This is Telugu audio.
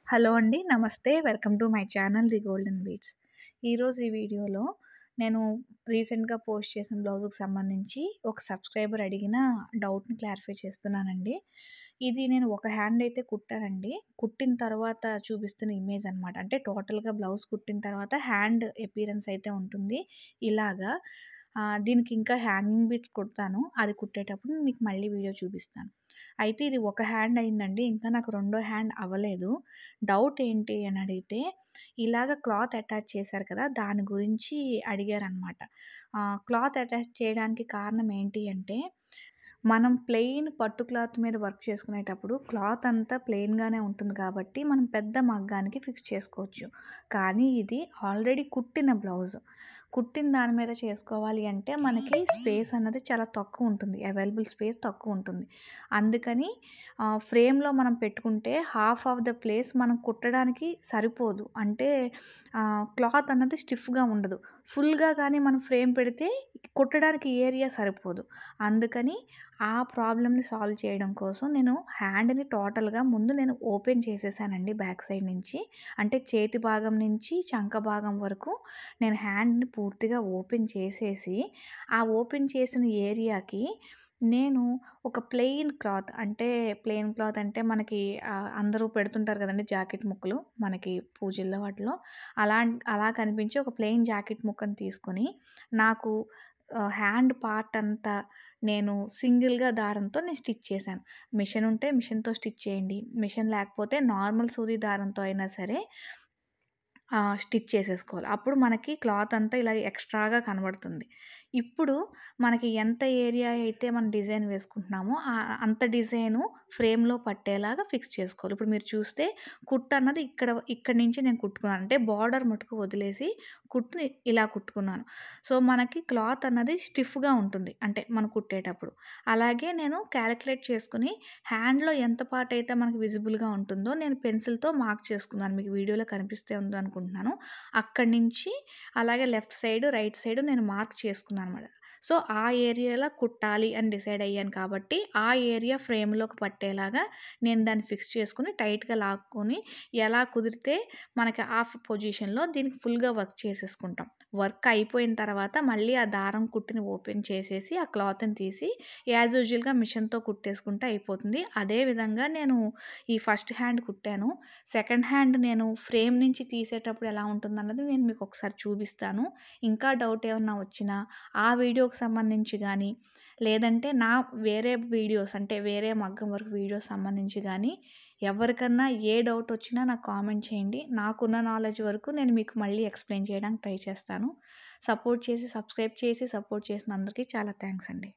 హలో అండి. నమస్తే. Welcome to my channel 'the golden beats'. ఈరోజు ఈ వీడియోలో నేను రీసెంట్‌గా పోస్ట్ చేసిన బ్లౌజ్‌కి సంబంధించి ఒక సబ్స్క్రైబర్ అడిగిన డౌట్‌ని క్లారిఫై చేస్తున్నానండి. ఇది నేను ఒక హ్యాండ్ అయితే కుట్టానండి. కుట్టిన తర్వాత చూపిస్తున్న ఇమేజ్ అనమాట. అంటే టోటల్‌గా బ్లౌజ్ కుట్టిన తర్వాత హ్యాండ్ అపియరెన్స్ అయితే ఉంటుంది. ఇలాగా దీనికి ఇంకా హ్యాంగింగ్ బీట్స్ కుడతాను. అది కుట్టేటప్పుడు మీకు మళ్ళీ వీడియో చూపిస్తాను. అయితే ఇది ఒక హ్యాండ్ అయిందండి. ఇంకా నాకు రెండో హ్యాండ్ అవ్వలేదు. డౌట్ ఏంటి అని అడిగితే, ఇలాగ క్లాత్ అటాచ్ చేశారు కదా! దాని గురించి అడిగారనమాట. క్లాత్ అటాచ్ చేయడానికి కారణం ఏంటి అంటే, మనం ప్లెయిన్ పట్టు క్లాత్ మీద వర్క్ చేసుకునేటప్పుడు క్లాత్ అంతా ప్లెయిన్‌గానే ఉంటుంది కాబట్టి, మనం పెద్ద మగ్గానికి ఫిక్స్ చేసుకోవచ్చు. కానీ ఇది ఆల్రెడీ కుట్టిన బ్లౌజ్. కుట్టిన దాని మీద చేసుకోవాలి అంటే మనకి స్పేస్ అన్నది చాలా తక్కువ ఉంటుంది. అవైలబుల్ స్పేస్ తక్కువ ఉంటుంది. అందుకని ఫ్రేమ్‌లో మనం పెట్టుకుంటే హాఫ్ ఆఫ్ ద ప్లేస్ మనం కుట్టడానికి సరిపోదు. అంటే క్లాత్ అన్నది స్టిఫ్‌గా ఉండదు. ఫుల్‌గా గానీ మనం ఫ్రేమ్ పెడితే కుట్టడానికి ఏరియా సరిపోదు. అందుకని ఆ ప్రాబ్లమ్‌ని సాల్వ్ చేయడం కోసం నేను హ్యాండ్‌ని టోటల్‌గా ముందు నేను ఓపెన్ చేసేసానండి బ్యాక్ సైడ్ నుంచి. అంటే చేతి భాగం నుంచి చంక భాగం వరకు నేను హ్యాండ్‌ని పూర్తిగా ఓపెన్ చేసేసి, ఆ ఓపెన్ చేసిన ఏరియాకి నేను ఒక ప్లెయిన్ క్లాత్ అంటే మనకి అందరూ పెడుతుంటారు కదండీ జాకెట్ ముక్కలు మనకి పూజల్లో వాటిలో. అలా కనిపించే ఒక ప్లెయిన్ జాకెట్ ముక్కని తీసుకొని నాకు హ్యాండ్ పార్ట్ అంతా నేను సింగిల్‌గా దారంతో నేను స్టిచ్ చేశాను. మిషన్ ఉంటే మిషన్‌తో స్టిచ్ చేయండి. మిషన్ లేకపోతే నార్మల్ సూది దారంతో అయినా సరే స్టిచ్ చేసేసుకోవాలి. అప్పుడు మనకి క్లాత్ అంతా ఇలా ఎక్స్‌ట్రాగా కనబడుతుంది. ఇప్పుడు మనకి ఎంత ఏరియా అయితే మనం డిజైన్ వేసుకుంటున్నామో అంత డిజైను ఫ్రేమ్‌లో పట్టేలాగా ఫిక్స్ చేసుకోవాలి. ఇప్పుడు మీరు చూస్తే కుట్టు అన్నది ఇక్కడి నుంచి నేను కుట్టుకున్నాను. అంటే బార్డర్ మటుకు వదిలేసి కుట్టుని ఇలా కుట్టుకున్నాను. సో, మనకి క్లాత్ అన్నది స్టిఫ్‌గా ఉంటుంది. అంటే మనం కుట్టేటప్పుడు. అలాగే నేను కాలిక్యులేట్ చేసుకొని హ్యాండ్‌లో ఎంత పార్ట్ అయితే మనకు విజిబుల్‌గా ఉంటుందో నేను పెన్సిల్‌తో మార్క్ చేసుకున్నాను. మీకు వీడియోలో కనిపిస్తే ఉందనుకుంటున్నాను. అక్కడి నుంచి అలాగే లెఫ్ట్ సైడ్, రైట్ సైడ్ నేను మార్క్ చేసుకున్నాననమాట. సో, ఆ ఏరియాలో కుట్టాలి అని డిసైడ్ అయ్యాను కాబట్టి, ఆ ఏరియా ఫ్రేమ్‌లోకి పట్టేలాగా నేను దాన్ని ఫిక్స్ చేసుకొని టైట్‌గా లాక్కొని ఎలా కుదిరితే మనకి హాఫ్ పొజిషన్‌లో దీనికి ఫుల్‌గా వర్క్ చేసేసుకుంటాం. వర్క్ అయిపోయిన తర్వాత మళ్ళీ ఆ దారం కుట్టుని ఓపెన్ చేసేసి, ఆ క్లాత్‌ని తీసి యాజ్ యూజువల్‌గా మిషన్‌తో కుట్టేసుకుంటే అయిపోతుంది. అదే విధంగా నేను ఈ ఫస్ట్ హ్యాండ్ కుట్టాను. సెకండ్ హ్యాండ్ నేను ఫ్రేమ్ నుంచి తీసేటప్పుడు ఎలా ఉంటుందన్నది నేను మీకు ఒకసారి చూపిస్తాను. ఇంకా డౌట్ ఏమన్నా వచ్చినా ఆ వీడియోకి సంబంధించి గానీ, లేదంటే వేరే వీడియోస్ అంటే వేరే మగ్గం వర్క్ వీడియోస్ సంబంధించి గానీ, ఎవరికన్నా ఏ డౌట్ వచ్చినా నాకు కామెంట్ చేయండి. నాకున్న నాలెడ్జ్ వరకు నేను మీకు మళ్ళీ ఎక్స్‌ప్లెయిన్ చేయడానికి ట్రై చేస్తాను. సపోర్ట్ చేసి, సబ్స్క్రైబ్ చేసి సపోర్ట్ చేసిన అందరికీ చాలా థాంక్స్ అండి.